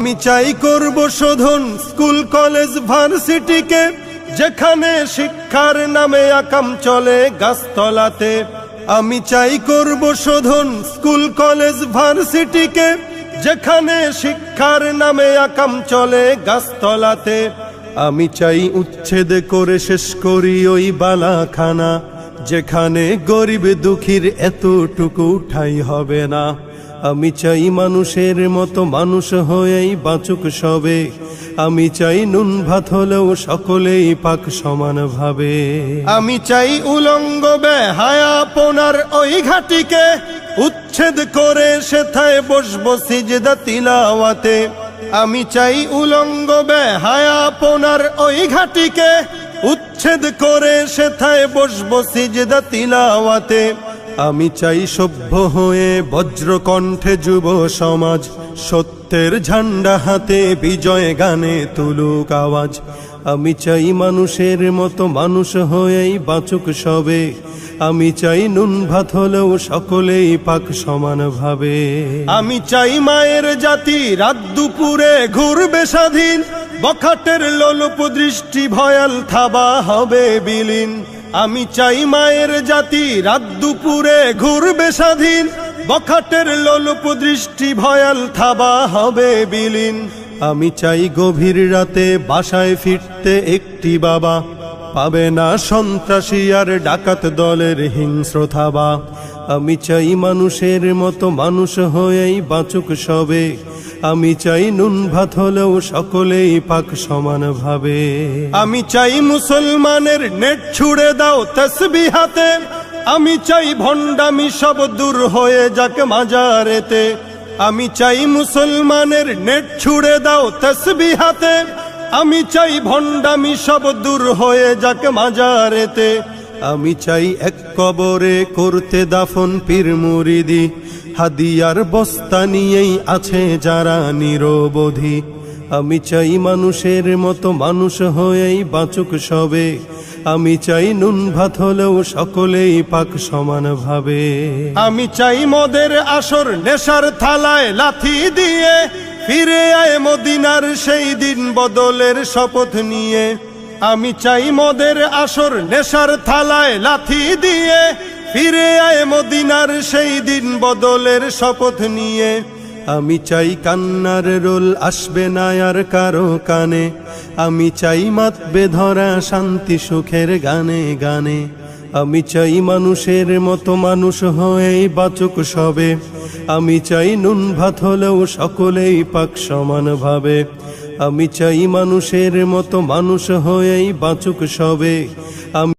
আমি চাই করব শোধন স্কুল কলেজ ভার্সিটিকে, যেখানে শিক্ষার নামে আকাম চলে গাছতলাতে। আমি চাই করব শোধন স্কুল কলেজ ভার্সিটিকে, যেখানে শিক্ষার নামে আকাম চলে গাছতলাতে। আমি চাই উচ্ছেদ করে শেষ করি ওই বালাখানা, যেখানে গরিব দুঃখীর এতটুকু ঠাঁই হবে না। আমি চাই মানুষের মতো মানুষ হয়েই বাঁচুক সবে। আমি চাই নুন ভাত হলেও সকলেই পাক সমানভাবে। আমি চাই উলঙ্গ বেহায়াপনার ওই ঘাটিকে, উচ্ছেদ করে সেথায় বসবো সিজদা তিলাওয়াতে। আমি চাই উলঙ্গ বেহায়াপনার ওই ঘাটিকে, উচ্ছেদ করে সেথায় বসবো সিজদা তিলাওয়াতে। আমি চাই সভ্য হয়ে বজ্রকণ্ঠে যুব সমাজ, সত্যের ঝান্ডা হাতে বিজয় গানে তুলুক আওয়াজ। আমি চাই মানুষের মতো মানুষ হয়েই বাঁচুক সবে। আমি চাই নুন ভাত হলেও সকলেই পাক সমানভাবে। আমি চাই মায়ের জাতি রাত দুপুরে ঘুরবে স্বাধীন, বখাটের লোলুপ দৃষ্টি ভয়াল থাবা হবে বিলীন। আমি চাই মায়ের জাতি রাত দুপুরে ঘুরবে স্বাধীন, বখাটের লোলুপ দৃষ্টি ভয়াল থাবা হবে বিলীন। আমি চাই গভীর রাতে বাসায় ফিরতে একটি বাবা, পাবে না সন্ত্রাসী আর ডাকাত দলের হিংস্র থাবা। আমি চাই মানুষের মতো মানুষ হয়েই বাঁচুক সবে। আমি চাই নুন ভাত হলেও সকলেই পাক সমানভাবে। আমি চাই মুসলমানের নেট ছুড়ে দাও তসবিহ হাতে, আমি চাই ভণ্ডামি সব দূর হয়ে যাক মাজারেতে। আমি চাই মুসলমানের নেট ছুড়ে দাও তসবিহ হাতে, আমি চাই ভণ্ডামি সব দূর হয়ে যাক মাজারেতে। আমি চাই এক কবরে করতে দাফন পীর মুরিদি, হাদিয়ার বস্তা নিয়েই আছে যারা নিরবধি। আমি চাই মানুষের মতো মানুষ হয়েই বাঁচুক সবে। আমি চাই নুন ভাত হলেও সকলেই পাক সমানভাবে। আমি চাই মদের আসর নেশার থালায় লাথি দিয়ে, ফিরে আয় মদিনার সেই দিন বদলের শপথ নিয়ে। আমি চাই মদের আসর নেশার থালায় লাথি দিয়ে, ফিরে আয় মদিনার সেই দিন বদলের শপথ নিয়ে। আমি চাই কান্নার রোল আসবে না আর কারো কানে, আমি চাই মাতবে ধরা শান্তি সুখের গানে গানে। আমি চাই মানুষের মতো মানুষ হয়েই বাঁচুক সবে। আমি চাই নুন ভাত হলেও সকলেই পাক সমানভাবে। আমি চাই মানুষের মতো মানুষ হয়েই বাঁচুক সবে। আমি